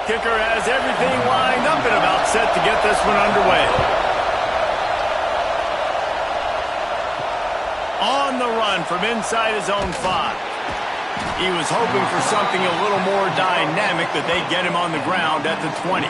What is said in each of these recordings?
Kicker has everything lined up and about set to get this one underway. On the run from inside his own 5. He was hoping for something a little more dynamic that they get him on the ground at the 20.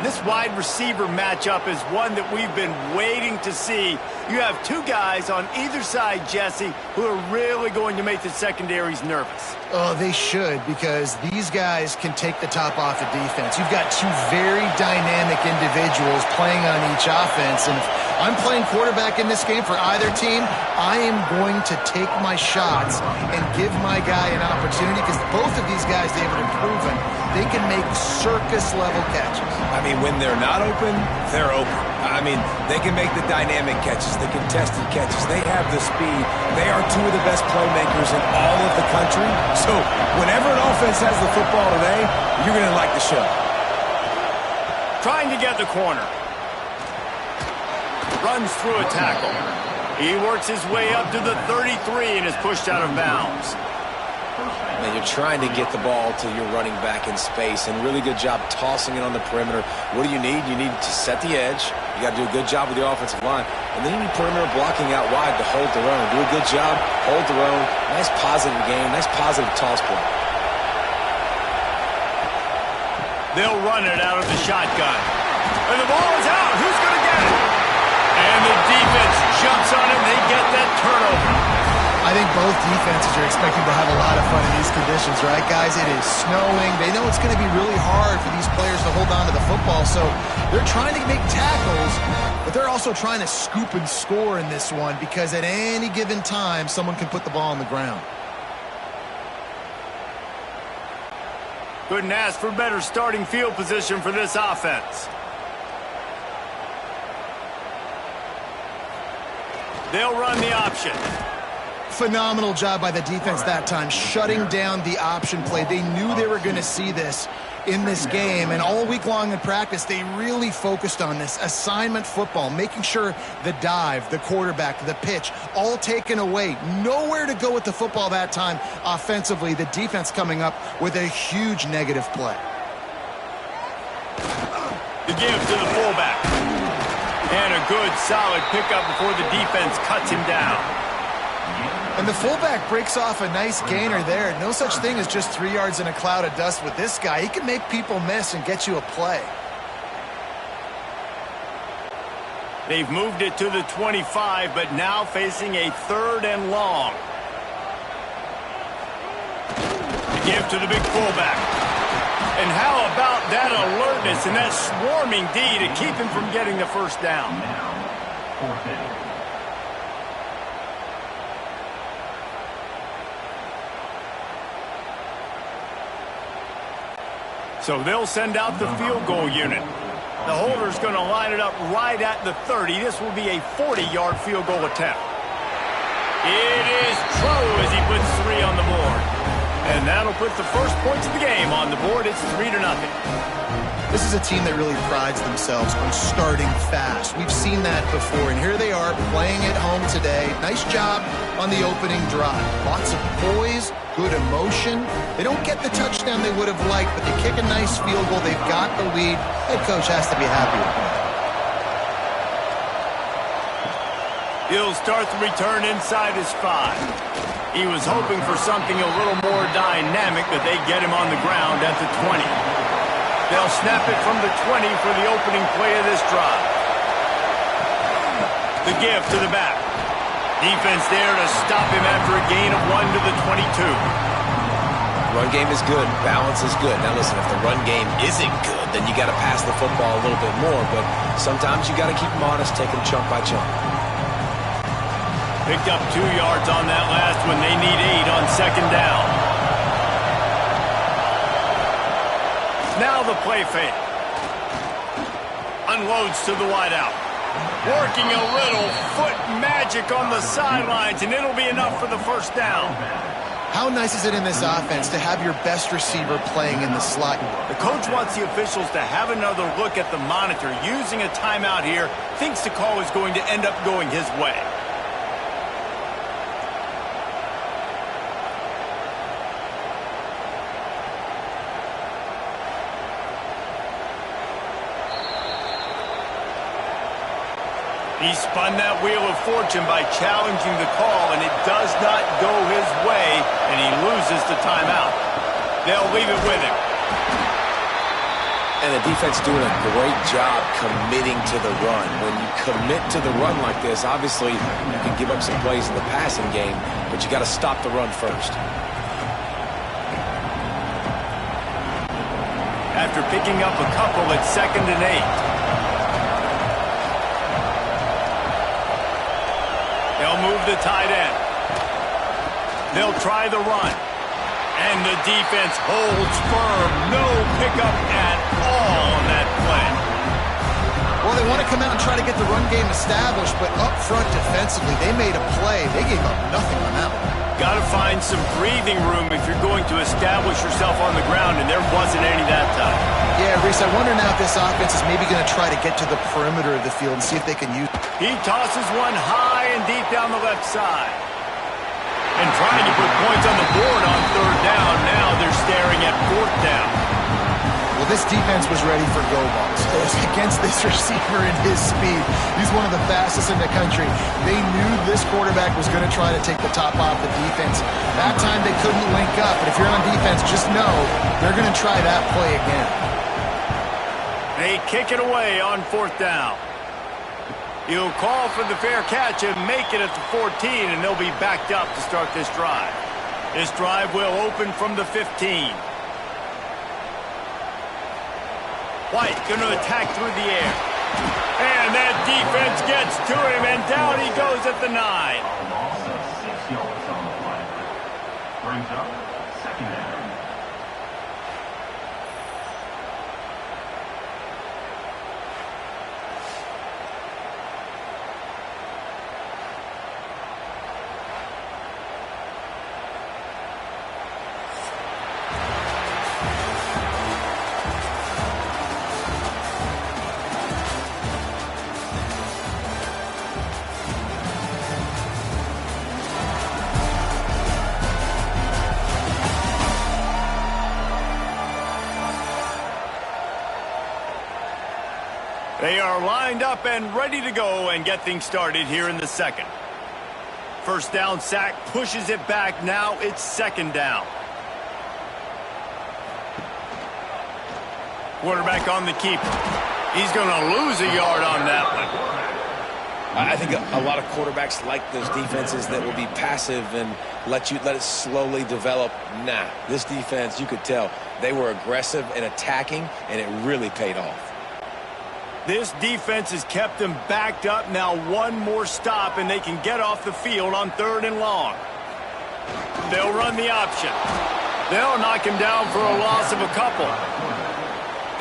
This wide receiver matchup is one that we've been waiting to see. You have two guys on either side, Jesse, who are really going to make the secondaries nervous. Oh, they should, because these guys can take the top off the defense. You've got two very dynamic individuals playing on each offense, and if I'm playing quarterback in this game for either team, I am going to take my shots and give my guy an opportunity, because both of these guys, David, have proven they can make circus-level catches. I mean, when they're not open, they're open. I mean, they can make the dynamic catches, the contested catches. They have the speed. They are two of the best playmakers in all of the country. So whenever an offense has the football today, you're going to like the show. Trying to get the corner. Runs through a tackle. He works his way up to the 33 and is pushed out of bounds. Man, you're trying to get the ball to your running back in space, and really good job tossing it on the perimeter. What do you need? You need to set the edge. You got to do a good job with the offensive line. And then you need perimeter blocking out wide to hold their own. Do a good job, hold their own. Nice positive game, nice positive toss play. They'll run it out of the shotgun. And the ball is out. Who's going to get it? And the defense jumps on it, and they get that turnover. I think both defenses are expecting to have a lot of fun in these conditions, right, guys? It is snowing. They know it's going to be really hard for these players to hold on to the football, so they're trying to make tackles, but they're also trying to scoop and score in this one, because at any given time, someone can put the ball on the ground. Couldn't ask for better starting field position for this offense. They'll run the option. Phenomenal job by the defense that time, shutting down the option play. They knew they were going to see this in this game, and all week long in practice, they really focused on this assignment football, making sure the dive, the quarterback, the pitch, all taken away. Nowhere to go with the football that time offensively. The defense coming up with a huge negative play. The give to the fullback. And a good, solid pickup before the defense cuts him down. And the fullback breaks off a nice gainer there. No such thing as just 3 yards in a cloud of dust with this guy. He can make people miss and get you a play. They've moved it to the 25, but now facing a 3rd and long. The give to the big fullback. And how about that alertness and that swarming D to keep him from getting the first down? So they'll send out the field goal unit. The holder's going to line it up right at the 30. This will be a 40-yard field goal attempt. It is true as he puts 3 on the board. And that'll put the first points of the game on the board. It's 3-0. This is a team that really prides themselves on starting fast. We've seen that before, and here they are playing at home today. Nice job on the opening drive. Lots of poise, good emotion. They don't get the touchdown they would have liked, but they kick a nice field goal. They've got the lead. Head coach has to be happy with that. He'll start the return inside his 5. He was hoping for something a little more dynamic, but they get him on the ground at the 20. They'll snap it from the 20 for the opening play of this drive. The give to the back. Defense there to stop him after a gain of 1 to the 22. Run game is good. Balance is good. Now listen, if the run game isn't good, then you got to pass the football a little bit more. But sometimes you got to keep them honest, take them chunk by chunk. Picked up 2 yards on that last one. They need 8 on 2nd down. Now the play fake. Unloads to the wideout. Working a little foot magic on the sidelines, and it'll be enough for the first down. How nice is it in this offense to have your best receiver playing in the slot? The coach wants the officials to have another look at the monitor. Using a timeout here, thinks the call is going to end up going his way. He spun that wheel of fortune by challenging the call, and it does not go his way, and he loses the timeout. They'll leave it with him. And the defense doing a great job committing to the run. When you commit to the run like this, obviously you can give up some plays in the passing game, but you got to stop the run first. After picking up a couple at 2nd and 8. They'll move the tight end. They'll try the run. And the defense holds firm. No pickup at all on that play. Well, they want to come out and try to get the run game established, but up front defensively, they made a play. They gave up nothing on that one. Got to find some breathing room if you're going to establish yourself on the ground, and there wasn't any that time. Yeah, Reese, I wonder now if this offense is maybe going to try to get to the perimeter of the field and see if they can use it. He tosses one high and deep down the left side. And trying to put points on the board on 3rd down. Now they're staring at 4th down. Well, this defense was ready for go balls. Against this receiver and his speed. He's one of the fastest in the country. They knew this quarterback was going to try to take the top off the defense. That time they couldn't link up, but if you're on defense, just know they're going to try that play again. They kick it away on 4th down. He'll call for the fair catch and make it at the 14, and they'll be backed up to start this drive. This drive will open from the 15. White going to attack through the air. And that defense gets to him, and down he goes at the 9. Loss of 6 yards on the play. Brings up 2nd down. They are lined up and ready to go and get things started here in the 2nd. 1st down sack pushes it back. Now it's 2nd down. Quarterback on the keeper. He's going to lose a yard on that one. I think a lot of quarterbacks like those defenses that will be passive and let it slowly develop. Nah, this defense, you could tell, they were aggressive and attacking, and it really paid off. This defense has kept them backed up. Now one more stop, and they can get off the field on 3rd and long. They'll run the option. They'll knock him down for a loss of a couple.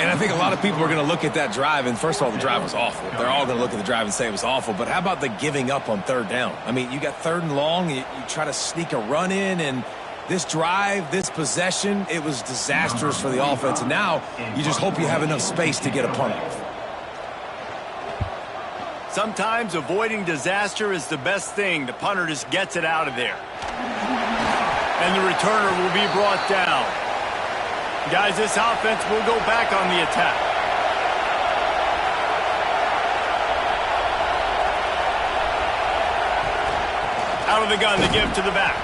And I think a lot of people are going to look at that drive, and first of all, the drive was awful. They're all going to look at the drive and say it was awful, but how about the giving up on 3rd down? I mean, you got 3rd and long, you try to sneak a run in, and this drive, this possession, it was disastrous for the offense, and now you just hope you have enough space to get a punt off. Sometimes avoiding disaster is the best thing. The punter just gets it out of there. And the returner will be brought down. Guys, this offense will go back on the attack. Out of the gun to give to the back.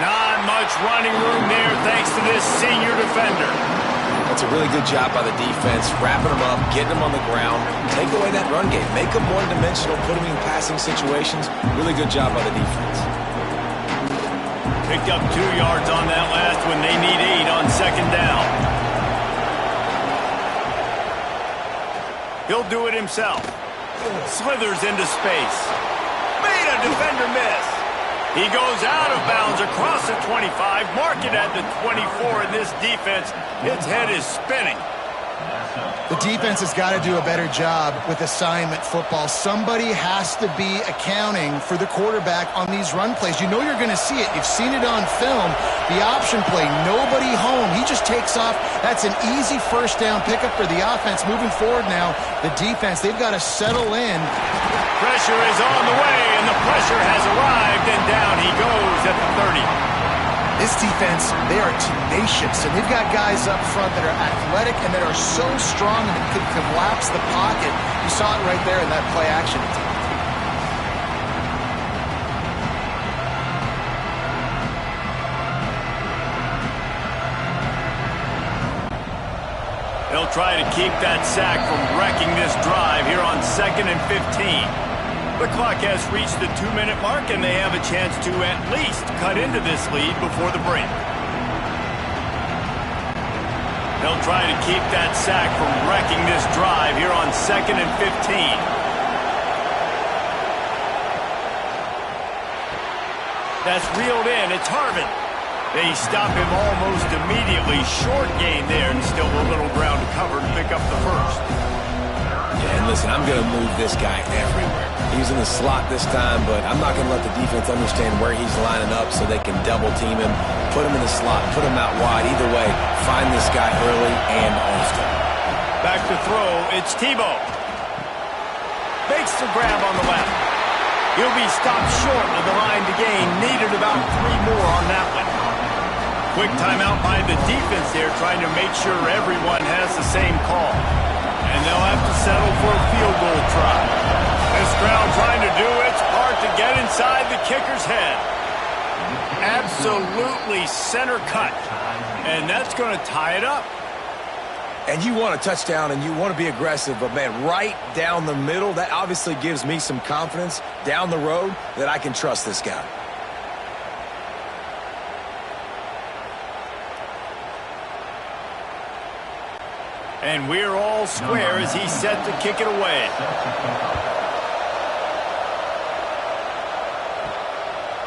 Not much running room there thanks to this senior defender. That's a really good job by the defense, wrapping them up, getting them on the ground, take away that run game, make them one-dimensional, put them in passing situations. Really good job by the defense. Picked up 2 yards on that last one. They need 8 on 2nd down. He'll do it himself. Slithers into space. Made a defender miss. He goes out of bounds across the 25, mark it at the 24, and this defense, its head is spinning. The defense has got to do a better job with assignment football. Somebody has to be accounting for the quarterback on these run plays. You know you're going to see it. You've seen it on film. The option play, nobody home. He just takes off. That's an easy 1st down pickup for the offense. Moving forward now, the defense, they've got to settle in. Pressure is on the way, and the pressure has arrived, and down he goes at the 30. This defense, they are tenacious, and they've got guys up front that are athletic and that are so strong and can collapse the pocket. You saw it right there in that play action. They'll try to keep that sack from wrecking this drive here on 2nd and 15. The clock has reached the 2-minute mark, and they have a chance to at least cut into this lead before the break. They'll try to keep that sack from wrecking this drive here on 2nd and 15. That's reeled in. It's Harvin. They stop him almost immediately. Short gain there, and still a little ground to cover to pick up the first. Yeah, and listen, I'm going to move this guy everywhere. He's in the slot this time, but I'm not going to let the defense understand where he's lining up so they can double team him, put him in the slot, put him out wide. Either way, find this guy early and often. Back to throw, it's Tebow. Makes the grab on the left. He'll be stopped short of the line to gain. Needed about 3 more on that one. Quick timeout by the defense there, trying to make sure everyone has the same call. And they'll have to settle for a field goal try. This crowd trying to do its part to get inside the kicker's head. Absolutely center cut. And that's going to tie it up. And you want a touchdown and you want to be aggressive, but man, right down the middle, that obviously gives me some confidence down the road that I can trust this guy. And we're all square as he's set to kick it away.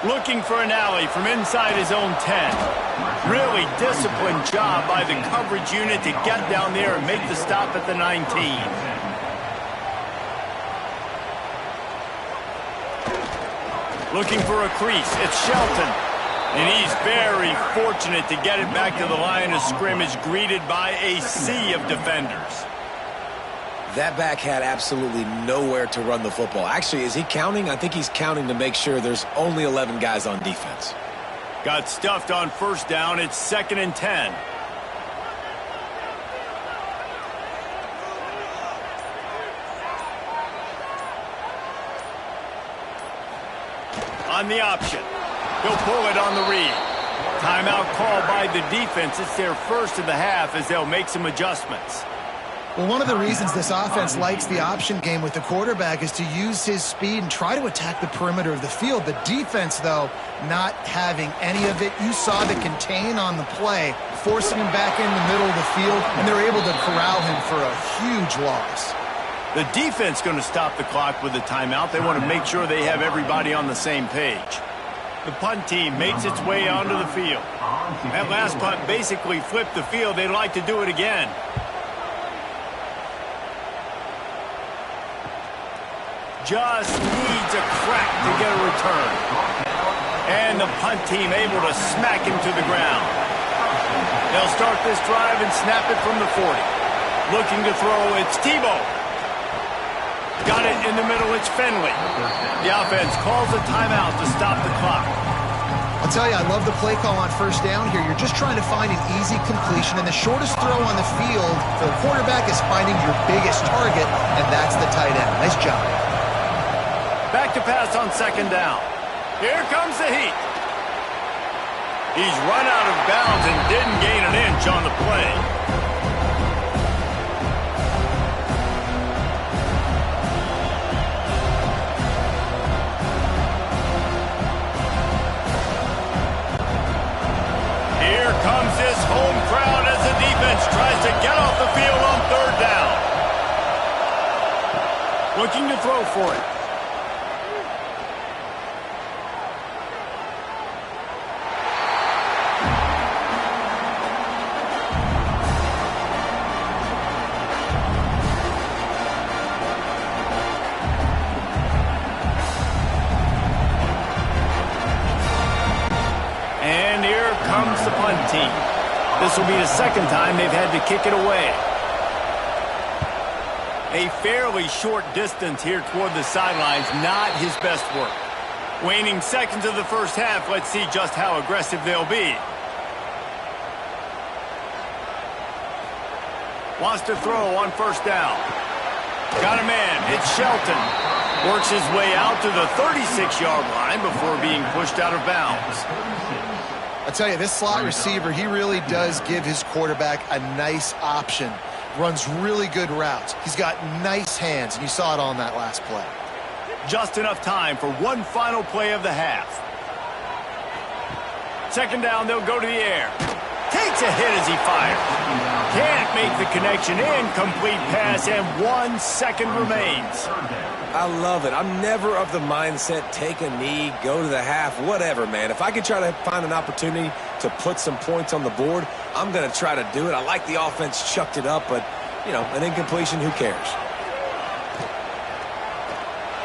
Looking for an alley from inside his own 10. Really disciplined job by the coverage unit to get down there and make the stop at the 19. Looking for a crease. It's Shelton. And he's very fortunate to get it back to the line of scrimmage, greeted by a sea of defenders. That back had absolutely nowhere to run the football. Actually, is he counting? I think he's counting to make sure there's only 11 guys on defense. Got stuffed on first down. It's 2nd and 10. On the option. He'll pull it on the read. Timeout called by the defense. It's their first of the half as they'll make some adjustments. Well, one of the reasons this offense likes the option game with the quarterback is to use his speed and try to attack the perimeter of the field. The defense, though, not having any of it. You saw the contain on the play, forcing him back in the middle of the field, and they're able to corral him for a huge loss. The defense going to stop the clock with a timeout. They want to make sure they have everybody on the same page. The punt team makes its way onto the field. That last punt basically flipped the field. They'd like to do it again. Just needs a crack to get a return. And the punt team able to smack him to the ground. They'll start this drive and snap it from the 40. Looking to throw, it's Tebow. Got it in the middle, it's Finley. The offense calls a timeout to stop the clock. I'll tell you, I love the play call on first down here. You're just trying to find an easy completion, and the shortest throw on the field for the quarterback is finding your biggest target, and that's the tight end. Nice job. Back to pass on 2nd down. Here comes the heat. He's run out of bounds and didn't gain an inch on the play. Here comes this home crowd as the defense tries to get off the field on 3rd down. Looking to throw for it. The punt team. This will be the 2nd time they've had to kick it away. A fairly short distance here toward the sidelines, not his best work. Waning seconds of the first half, let's see just how aggressive they'll be. Wants to throw on 1st down. Got a man, it's Shelton. Works his way out to the 36-yard line before being pushed out of bounds. I tell you, this slot receiver, he really does give his quarterback a nice option. runs really good routes. He's got nice hands, and you saw it all in that last play. Just enough time for one final play of the half. Second down, they'll go to the air. Takes a hit as he fires. Can't make the connection. Incomplete pass, and 1 second remains. I love it. I'm never of the mindset, take a knee, go to the half, whatever, man. If I can try to find an opportunity to put some points on the board, I'm going to try to do it. I like the offense chucked it up, but, you know, an incompletion, who cares?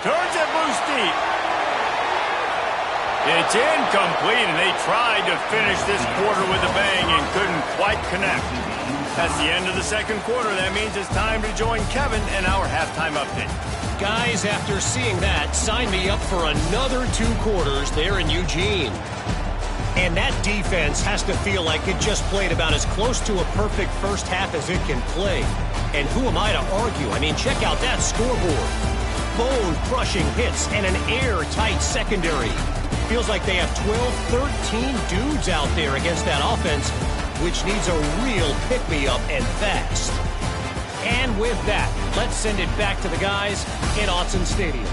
Turns it loose deep. It's incomplete, and they tried to finish this quarter with a bang and couldn't quite connect. That's the end of the second quarter. That means it's time to join Kevin in our halftime update. Guys, after seeing that, sign me up for another 2 quarters there in Eugene. And that defense has to feel like it just played about as close to a perfect first half as it can play. And who am I to argue? I mean, check out that scoreboard. Bone-crushing hits and an airtight secondary. Feels like they have 12, 13 dudes out there against that offense, which needs a real pick-me-up and fast. And with that, let's send it back to the guys in Autzen Stadium.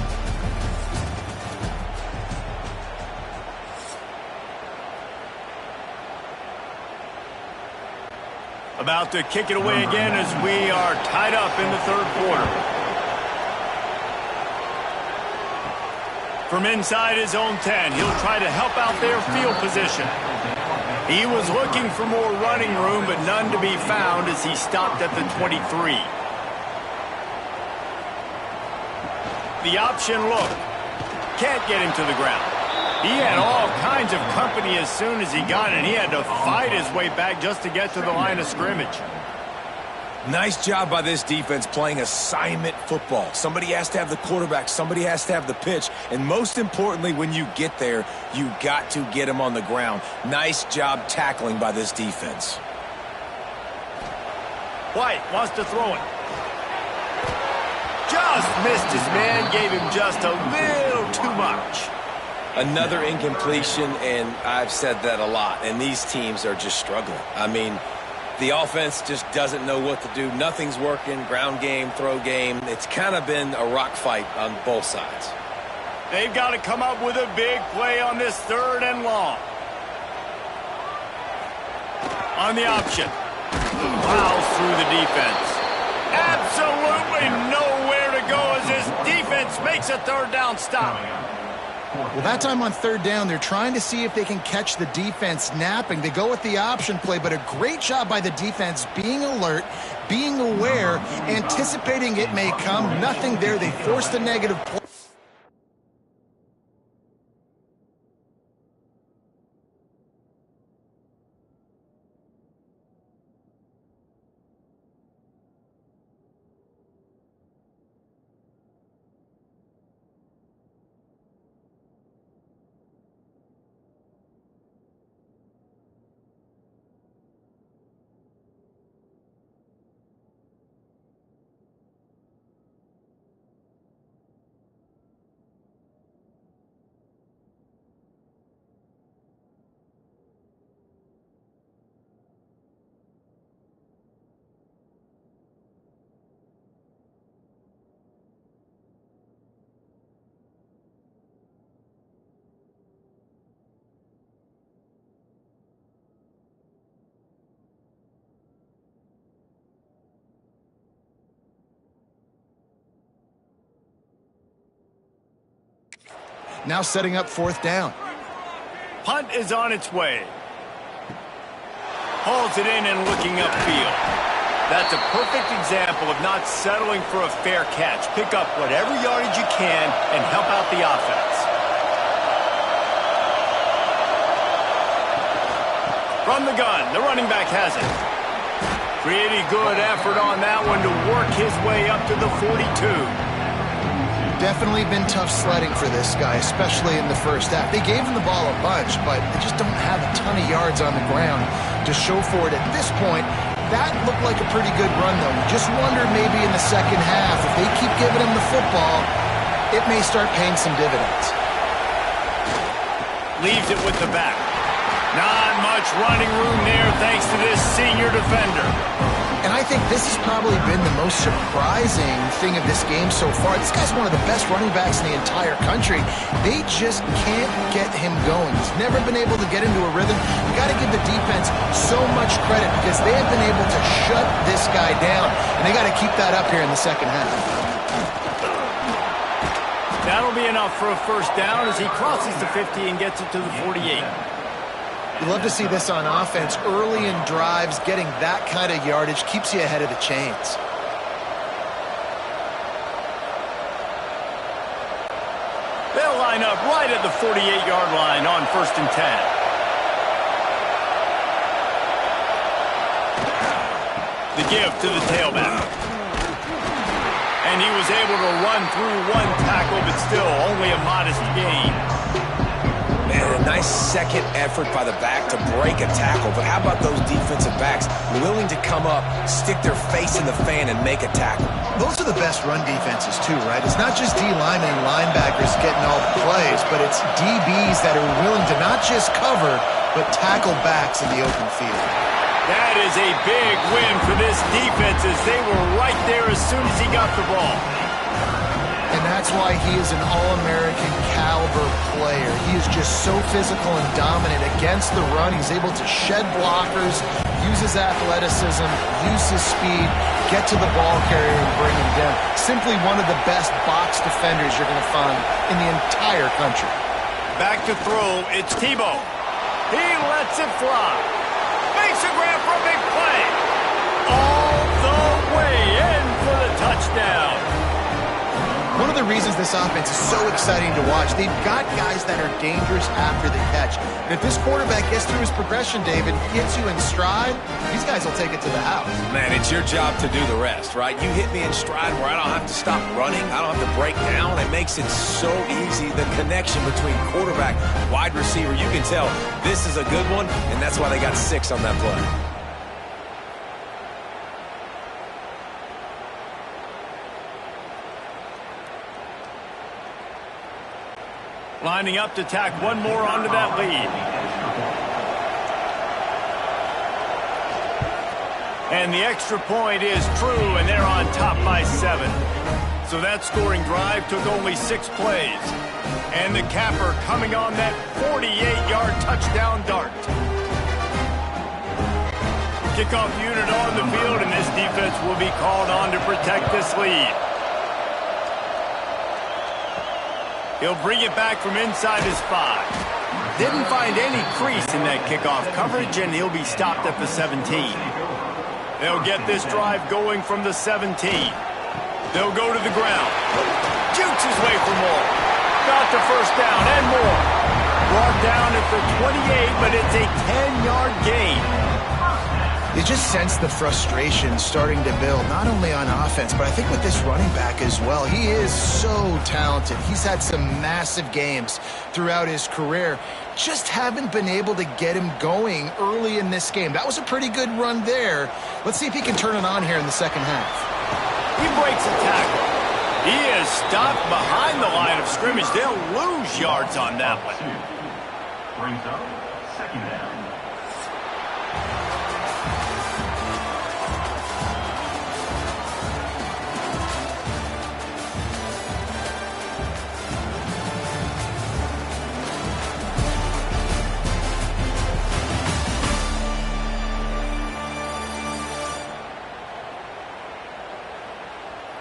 About to kick it away again as we are tied up in the third quarter. From inside his own 10, he'll try to help out their field position. He was looking for more running room, but none to be found as he stopped at the 23. The option look. Can't get him to the ground. He had all kinds of company as soon as he got it. He had to fight his way back just to get to the line of scrimmage. Nice job by this defense playing assignment football. Somebody has to have the quarterback. Somebody has to have the pitch. And most importantly, when you get there, you got to get him on the ground. Nice job tackling by this defense. White wants to throw it. Just missed his man. Gave him just a little too much. Another incompletion, and I've said that a lot. And these teams are just struggling. I mean, the offense just doesn't know what to do. Nothing's working. Ground game, throw game. It's kind of been a rock fight on both sides. They've got to come up with a big play on this 3rd and long. On the option. Plows through the defense. Absolutely nowhere to go as this defense makes a 3rd down stop. Well, that time on 3rd down, they're trying to see if they can catch the defense napping. They go with the option play, but a great job by the defense being alert, being aware, anticipating it may come. Nothing there. They forced a negative play. Now setting up 4th down. Punt is on its way. Hauls it in and looking upfield. That's a perfect example of not settling for a fair catch. Pick up whatever yardage you can and help out the offense. From the gun, the running back has it. Pretty good effort on that one to work his way up to the 42. Definitely been tough sledding for this guy, especially in the first half. They gave him the ball a bunch, but they just don't have a ton of yards on the ground to show for it at this point. That looked like a pretty good run, though. You just wonder maybe in the second half, if they keep giving him the football, it may start paying some dividends. Leaves it with the back. Not much running room there thanks to this senior defender. And I think this has probably been the most surprising thing of this game so far. This guy's one of the best running backs in the entire country. They just can't get him going. He's never been able to get into a rhythm. You got to give the defense so much credit because they have been able to shut this guy down, and they got to keep that up here in the second half. That'll be enough for a first down as he crosses the 50 and gets it to the 48. You love to see this on offense. Early in drives, getting that kind of yardage keeps you ahead of the chains. They'll line up right at the 48-yard line on 1st and 10. The give to the tailback. And he was able to run through one tackle, but still only a modest gain. Man, a nice second effort by the back to break a tackle. But how about those defensive backs willing to come up, stick their face in the fan, and make a tackle? Those are the best run defenses, too, right? It's not just D linemen and linebackers getting all the plays, but it's DBs that are willing to not just cover, but tackle backs in the open field. That is a big win for this defense as they were right there as soon as he got the ball. And that's why he is an All-American caliber player. He is just so physical and dominant against the run. He's able to shed blockers, use his athleticism, use his speed, get to the ball carrier and bring him down. Simply one of the best box defenders you're going to find in the entire country. Back to throw, it's Tebow. He lets it fly. Makes a grab for a big play. All the way in for the touchdown. One of the reasons this offense is so exciting to watch, they've got guys that are dangerous after the catch. And if this quarterback gets through his progression, David, hits you in stride, these guys will take it to the house. Man, it's your job to do the rest, right? You hit me in stride where I don't have to stop running. I don't have to break down. It makes it so easy. The connection between quarterback, wide receiver, you can tell this is a good one, and that's why they got 6 on that play. Lining up to tack one more onto that lead. And the extra point is true, and they're on top by 7. So that scoring drive took only 6 plays. And the capper coming on that 48-yard touchdown dart. Kickoff unit on the field, and this defense will be called on to protect this lead. He'll bring it back from inside his 5. Didn't find any crease in that kickoff coverage, and he'll be stopped at the 17. They'll get this drive going from the 17. They'll go to the ground. Jukes his way for more. Got the first down and more. Brought down at the 28, but it's a 10-yard gain. You just sense the frustration starting to build, not only on offense, but I think with this running back as well. He is so talented. He's had some massive games throughout his career. Just haven't been able to get him going early in this game. That was a pretty good run there. Let's see if he can turn it on here in the second half. He breaks a tackle. He is stopped behind the line of scrimmage. They'll lose yards on that one. Brings up second down.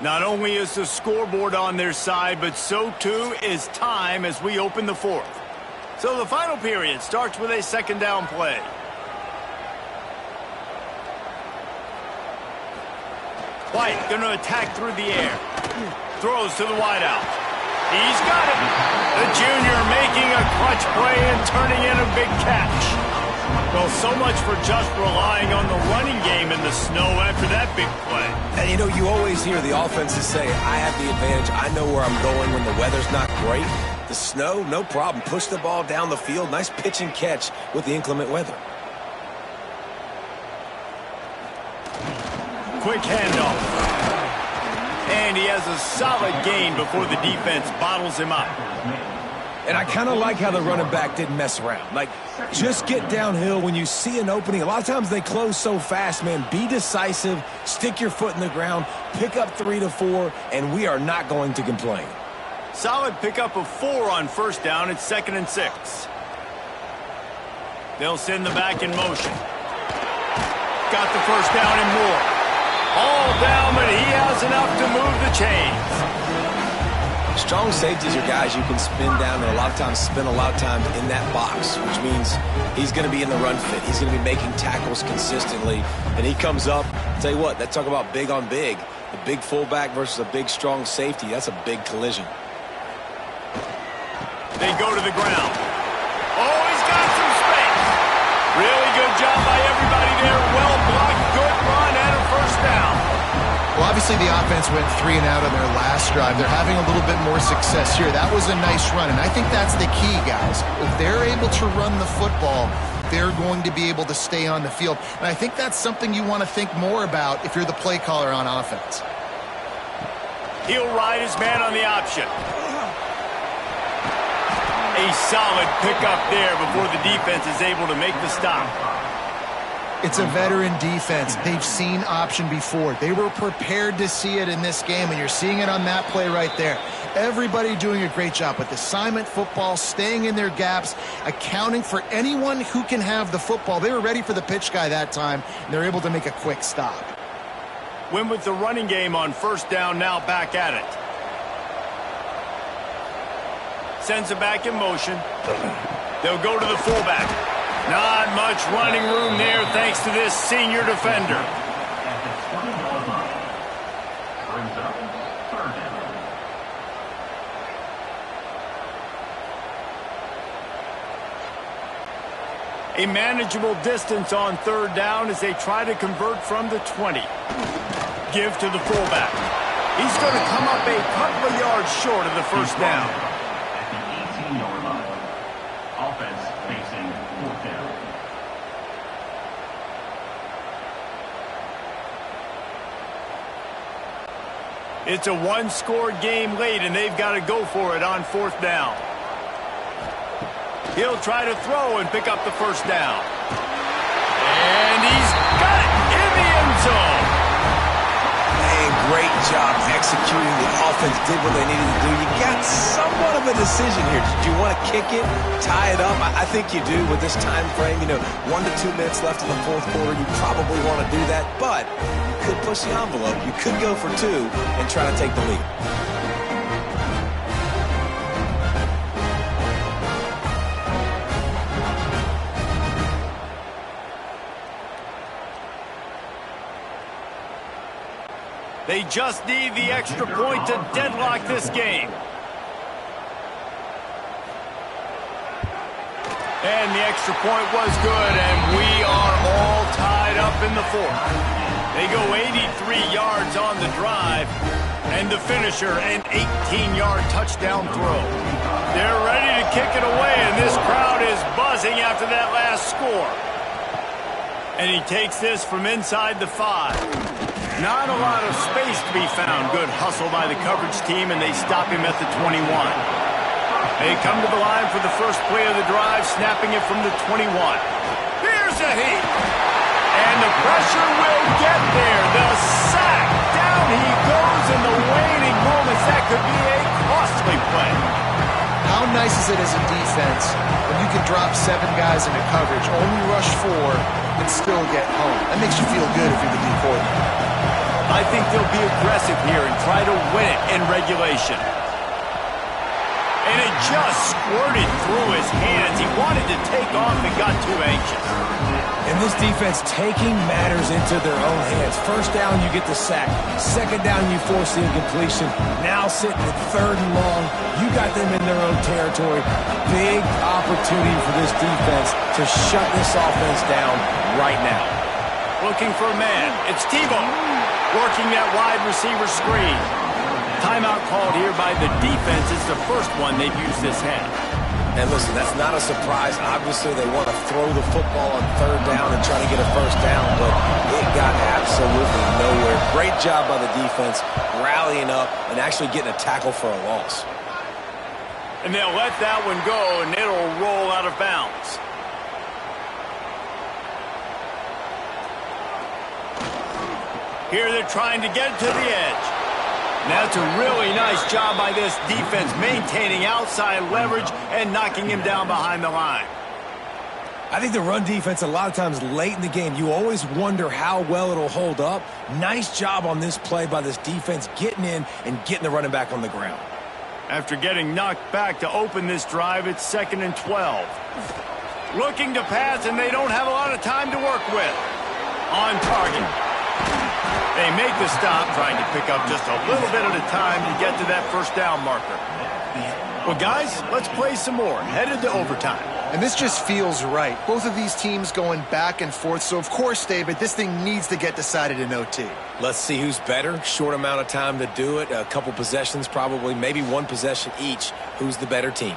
Not only is the scoreboard on their side, but so too is time as we open the 4th. So the final period starts with a second down play. White going to attack through the air. Throws to the wideout. He's got it. The junior making a clutch play and turning in a big catch. Well, so much for just relying on the running game in the snow after that big play. And, you know, you always hear the offenses say, I have the advantage. I know where I'm going when the weather's not great. The snow, no problem. Push the ball down the field. Nice pitch and catch with the inclement weather. Quick handoff. And he has a solid gain before the defense bottles him up. And I kind of like how the running back didn't mess around. Like, just get downhill when you see an opening. A lot of times they close so fast, man. Be decisive, stick your foot in the ground, pick up 3 to 4, and we are not going to complain. Solid pickup of 4 on first down. It's 2nd and 6. They'll send the back in motion. Got the first down and more. All down, but he has enough to move the chains. Strong safeties are guys you can spin down and a lot of times spend a lot of time in that box, which means he's going to be in the run fit. He's going to be making tackles consistently, and he comes up. I'll tell you what, that talk about big on big. The big fullback versus a big, strong safety, that's a big collision. They go to the ground. Oh, he's got some space. Really good job by everybody there. Well blocked, good run, and a first down. Well, obviously the offense went 3 and out on their last drive. They're having a little bit more success here. That was a nice run, and I think that's the key, guys. If they're able to run the football, they're going to be able to stay on the field. And I think that's something you want to think more about if you're the play caller on offense. He'll ride his man on the option. A solid pickup there before the defense is able to make the stop. It's a veteran defense. They've seen option before. They were prepared to see it in this game, and you're seeing it on that play right there. Everybody doing a great job with assignment football, staying in their gaps, accounting for anyone who can have the football. They were ready for the pitch guy that time, and they're able to make a quick stop. Win with the running game on first down, now back at it. Sends it back in motion. They'll go to the fullback. Not much running room there thanks to this senior defender. At the 20-yard line. Brings up 3rd down. A manageable distance on 3rd down as they try to convert from the 20. Give to the fullback. He's going to come up a couple of yards short of the first down. At the 18-yard line. Offense facing 4th down. It's a one-score game late, and they've got to go for it on 4th down. He'll try to throw and pick up the first down. And he's got it in the end zone. Man, great job executing. The offense did what they needed to do. You got somewhat of a decision here. Do you want to kick it, tie it up? I think you do with this time frame. 1 to 2 minutes left in the 4th quarter. You probably want to do that, but you could push the envelope. You could go for 2 and try to take the lead. They just need the extra point to deadlock this game. And the extra point was good, and we are all tied up in the 4th. They go 83 yards on the drive, and the finisher, an 18-yard touchdown throw. They're ready to kick it away, and this crowd is buzzing after that last score. And he takes this from inside the 5. Not a lot of space to be found. Good hustle by the coverage team, and they stop him at the 21. They come to the line for the first play of the drive, snapping it from the 21. Here's a heat. And the pressure will get there. The sack. Down he goes in the waning moments. That could be a costly play. How nice is it as a defense when you can drop 7 guys into coverage, only rush 4, and still get home? That makes you feel good if you're the D coordinator. I think they'll be aggressive here and try to win it in regulation. And it just squirted through his hands. He wanted to take off and got too anxious. And this defense taking matters into their own hands. First down, you get the sack. Second down, you force the incompletion. Now sitting at 3rd and long, you got them in their own territory. Big opportunity for this defense to shut this offense down right now. Looking for a man. It's Tebow working that wide receiver screen. Timeout called here by the defense. It's the first one they've used this half. And listen, that's not a surprise. Obviously, they want to throw the football on 3rd down and try to get a first down, but it got absolutely nowhere. Great job by the defense, rallying up and actually getting a tackle for a loss. And they'll let that one go, and it'll roll out of bounds. Here they're trying to get it to the edge. And that's a really nice job by this defense, maintaining outside leverage and knocking him down behind the line. I think the run defense, a lot of times late in the game, you always wonder how well it'll hold up. Nice job on this play by this defense, getting in and getting the running back on the ground. After getting knocked back to open this drive, it's 2nd and 12. Looking to pass, and they don't have a lot of time to work with. On target. They make the stop, trying to pick up just a little bit at a time to get to that first down marker. Well, guys, let's play some more. Headed to overtime. And this just feels right. Both of these teams going back and forth. So, of course, David, this thing needs to get decided in OT. Let's see who's better. Short amount of time to do it. A couple possessions probably, maybe one possession each. Who's the better team?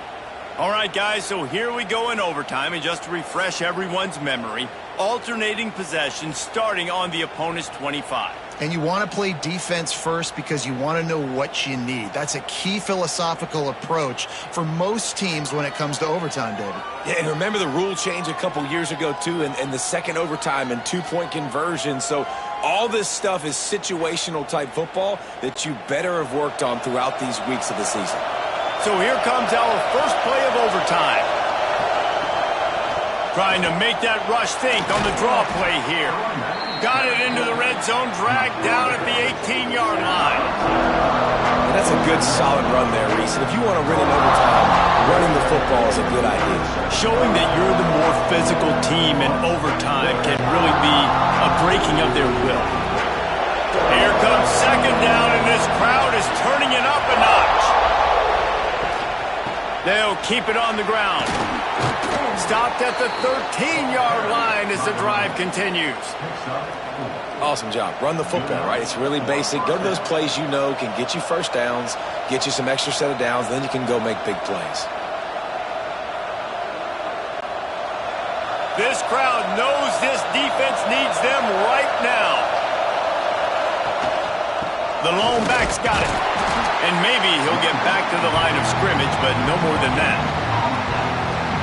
All right, guys, so here we go in overtime. And just to refresh everyone's memory, alternating possessions starting on the opponent's 25. And you want to play defense first because you want to know what you need. That's a key philosophical approach for most teams when it comes to overtime, David. Yeah, and remember the rule change a couple years ago, too, and the second overtime and two-point conversion. So all this stuff is situational type football that you better have worked on throughout these weeks of the season. So here comes our first play of overtime. Trying to make that rush think on the draw play here. Got it into the red zone, dragged down at the 18-yard line. And that's a good, solid run there, Reese. And if you want to win in overtime, running the football is a good idea. Showing that you're the more physical team in overtime can really be a breaking of their will. Here comes 2nd down, and this crowd is turning it up a notch. They'll keep it on the ground. Stopped at the 13-yard line as the drive continues. Awesome job. Run the football, right? It's really basic. Go to those plays you know can get you first downs, get you some extra set of downs, then you can go make big plays. This crowd knows this defense needs them right now. The lone back's got it. And maybe he'll get back to the line of scrimmage, but no more than that.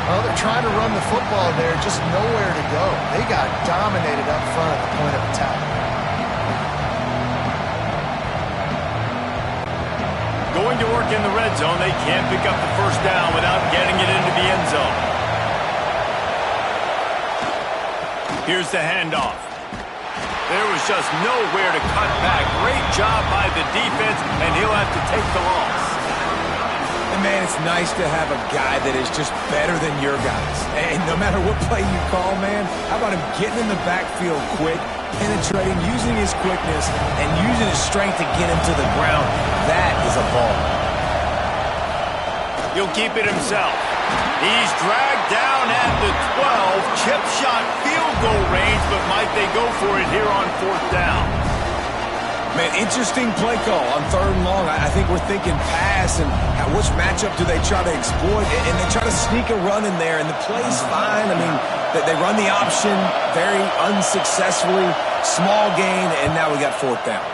Well, they're trying to run the football there, just nowhere to go. They got dominated up front at the point of attack. Going to work in the red zone, they can't pick up the first down without getting it into the end zone. Here's the handoff. There was just nowhere to cut back. Great job by the defense, and he'll have to take the loss. And, man, it's nice to have a guy that is just better than your guys. And no matter what play you call, man, how about him getting in the backfield quick, penetrating, using his quickness, and using his strength to get him to the ground. That is a ball. He'll keep it himself. He's dragged down at the 12. Chip shot field goal range, but might they go for it here on 4th down? Man, interesting play call on 3rd and long. I think we're thinking pass and which matchup do they try to exploit, and they try to sneak a run in there, and the play's fine. I mean, they run the option very unsuccessfully, small gain, and now we got 4th down.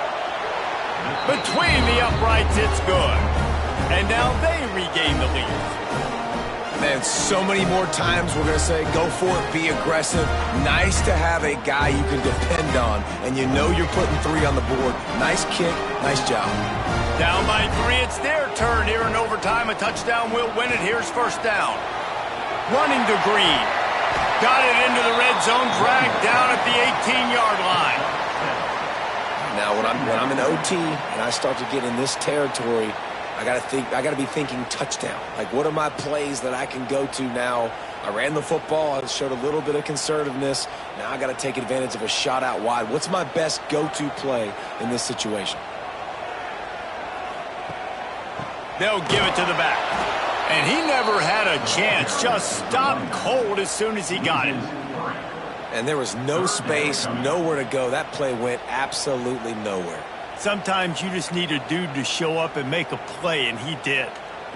Between the uprights, it's good. And now they regain the lead. Man, so many more times we're going to say, go for it, be aggressive. Nice to have a guy you can depend on, and you know you're putting 3 on the board. Nice kick, nice job. Down by 3, it's their turn here in overtime. A touchdown will win it. Here's 1st down. Running to Green. Got it into the red zone, dragged down at the 18-yard line. Now, when I'm in OT and I start to get in this territory, I gotta be thinking touchdown. Like, what are my plays that I can go to now? I ran the football. I showed a little bit of conservativeness. Now I got to take advantage of a shot out wide. What's my best go-to play in this situation? They'll give it to the back. And he never had a chance. Just stopped cold as soon as he got it. And there was no space, nowhere to go. That play went absolutely nowhere. Sometimes you just need a dude to show up and make a play, and he did.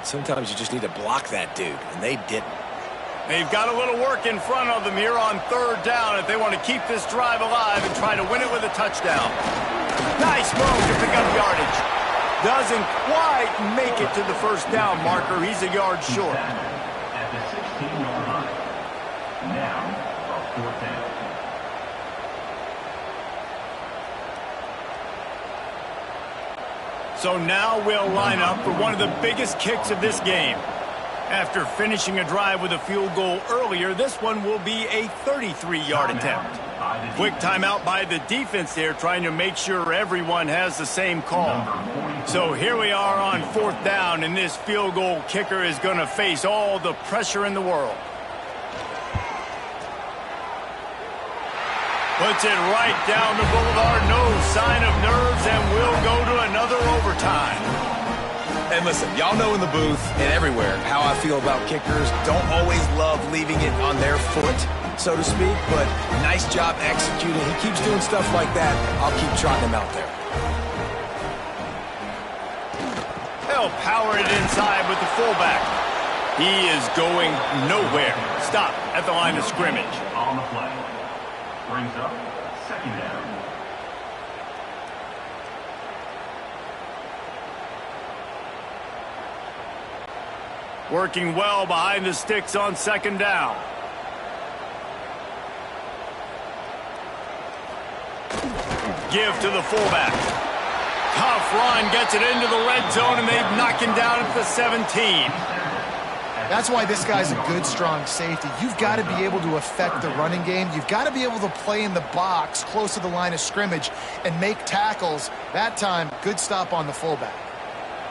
Sometimes you just need to block that dude, and they didn't. They've got a little work in front of them here on 3rd down if they want to keep this drive alive and try to win it with a touchdown. Nice move to pick up yardage. Doesn't quite make it to the first down marker. He's a yard short. At the 16-yard line. Now, a 4th down. So now we'll line up for one of the biggest kicks of this game. After finishing a drive with a field goal earlier, this one will be a 33-yard attempt. Quick timeout by the defense there, trying to make sure everyone has the same call. So here we are on 4th down, and this field goal kicker is going to face all the pressure in the world. Puts it right down the boulevard, no sign of nerves, and we'll go to another overtime. And listen, y'all know in the booth and everywhere how I feel about kickers. Don't always love leaving it on their foot, so to speak, but nice job executing. He keeps doing stuff like that. I'll keep trotting him out there. They'll power it inside with the fullback. He is going nowhere. Stop at the line of scrimmage. On the play. Brings up 2nd down. Working well behind the sticks on 2nd down. Give to the fullback. Tough run, gets it into the red zone, and they knock him down at the 17. That's why this guy's a good, strong safety. You've got to be able to affect the running game. You've got to be able to play in the box close to the line of scrimmage and make tackles. That time, good stop on the fullback.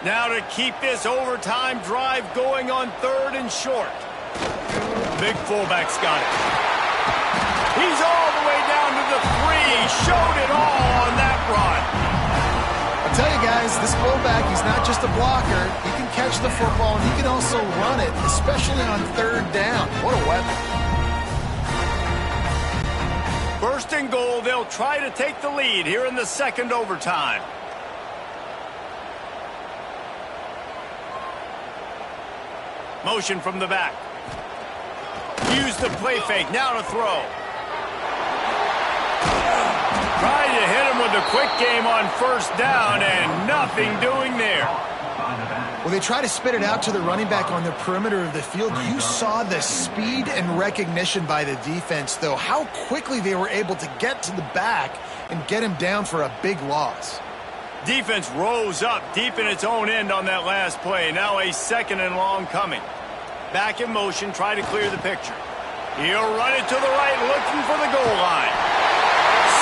Now to keep this overtime drive going on 3rd and short. Big fullback's got it. He's all the way down to the 3. Showed it all on that run. I'll tell you guys, this fullback, he's not just a blocker. He can catch the football, and he can also run it, especially on 3rd down. What a weapon. 1st and goal, they'll try to take the lead here in the 2nd overtime. Motion from the back. Use the play fake. Now to throw. Trying to hit him with a quick game on 1st down, and nothing doing there. Well, they try to spit it out to the running back on the perimeter of the field. You saw the speed and recognition by the defense, though, how quickly they were able to get to the back and get him down for a big loss. Defense rose up deep in its own end on that last play. Now a 2nd and long coming. Back in motion, try to clear the picture. He'll run it to the right, looking for the goal line.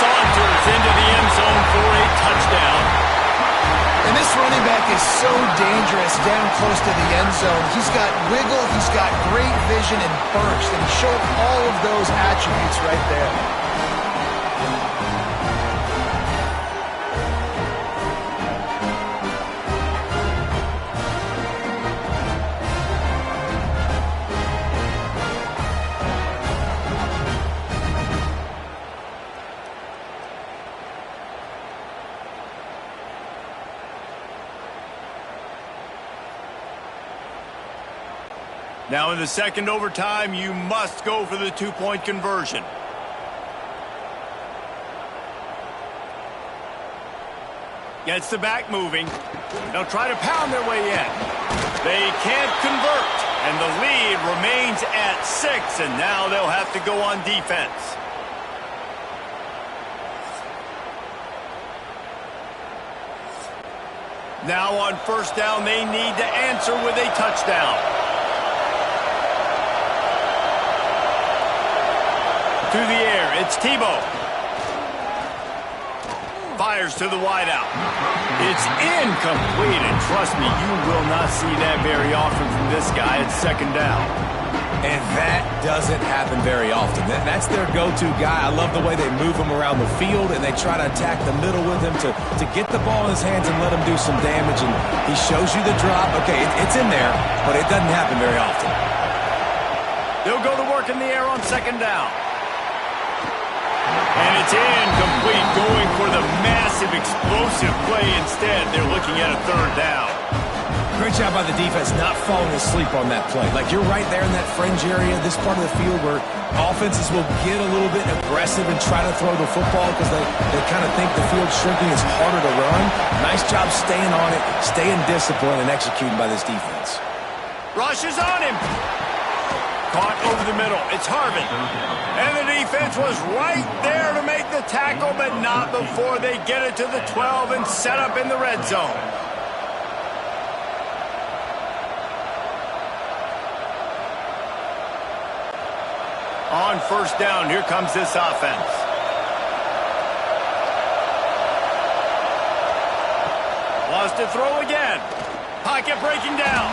Saunters into the end zone for a touchdown. And this running back is so dangerous down close to the end zone. He's got wiggle, he's got great vision and burst, and he showed all of those attributes right there. Now in the 2nd overtime, you must go for the 2-point conversion. Gets the back moving. They'll try to pound their way in. They can't convert, and the lead remains at 6, and now they'll have to go on defense. Now on 1st down, they need to answer with a touchdown. To the air, it's Tebow. Fires to the wideout. It's incomplete, and trust me, you will not see that very often from this guy at 2nd down. And that doesn't happen very often. That's their go-to guy. I love the way they move him around the field, and they try to attack the middle with him to get the ball in his hands and let him do some damage. And he shows you the drop. Okay, it's in there, but it doesn't happen very often. They'll go to work in the air on 2nd down. And it's incomplete, going for the massive explosive play instead. They're looking at a 3rd down. Great job by the defense not falling asleep on that play. Like, you're right there in that fringe area, this part of the field where offenses will get a little bit aggressive and try to throw the football because they kind of think the field's shrinking. It's harder to run. Nice Nice job staying on it, staying disciplined, and executing by this defense. Rush is on him. Caught over the middle. It's Harvin. And the defense was right there to make the tackle, but not before they get it to the 12 and set up in the red zone. On first down, here comes this offense. Wants to throw again. Pocket breaking down.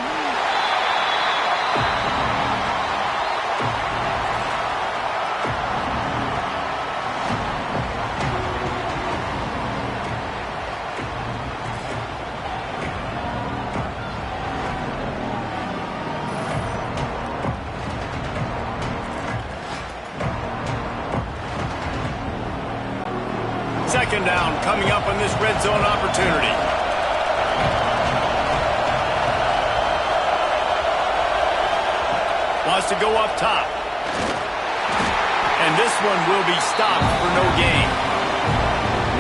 Second down coming up on this red zone opportunity. Wants to go up top. And this one will be stopped for no gain.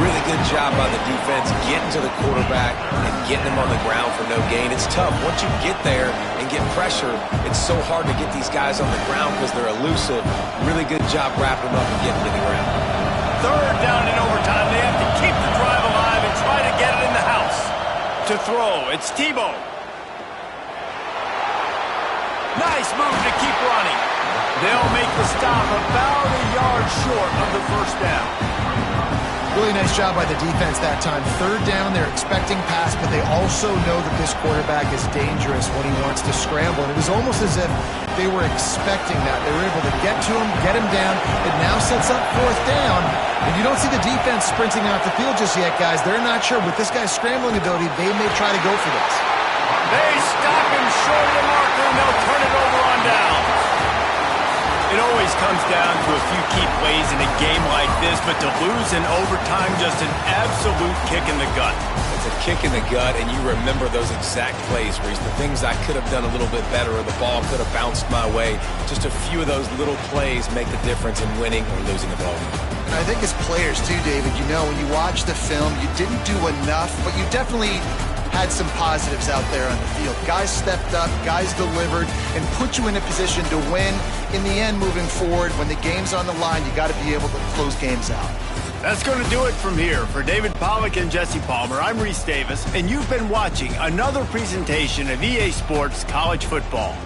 Really good job by the defense getting to the quarterback and getting him on the ground for no gain. It's tough. Once you get there and get pressure, it's so hard to get these guys on the ground because they're elusive. Really good job wrapping them up and getting to the ground. Third down in overtime. They have to keep the drive alive and try to get it in the house. To throw, it's Tebow. Nice move to keep running. They'll make the stop about a yard short of the first down. Really nice job by the defense that time. Third down, they're expecting pass, but they also know that this quarterback is dangerous when he wants to scramble. And it was almost as if they were expecting that. They were able to get to him, get him down. It now sets up fourth down. And you don't see the defense sprinting off the field just yet, guys. They're not sure. With this guy's scrambling ability, they may try to go for this. They stop him short of the marker, and they'll turn it over on down. It always comes down to a few key plays in a game like this, but to lose in overtime, just an absolute kick in the gut. It's a kick in the gut, and you remember those exact plays, Reese. The things I could have done a little bit better, or the ball could have bounced my way. Just a few of those little plays make the difference in winning or losing the ball. And I think as players too, David, you know, when you watch the film, you didn't do enough, but you definitely had some positives out there on the field. Guys stepped up, guys delivered, and put you in a position to win. In the end, moving forward, when the game's on the line, you got to be able to close games out. That's going to do it from here. For David Pollack and Jesse Palmer, I'm Reese Davis, and you've been watching another presentation of EA Sports College Football.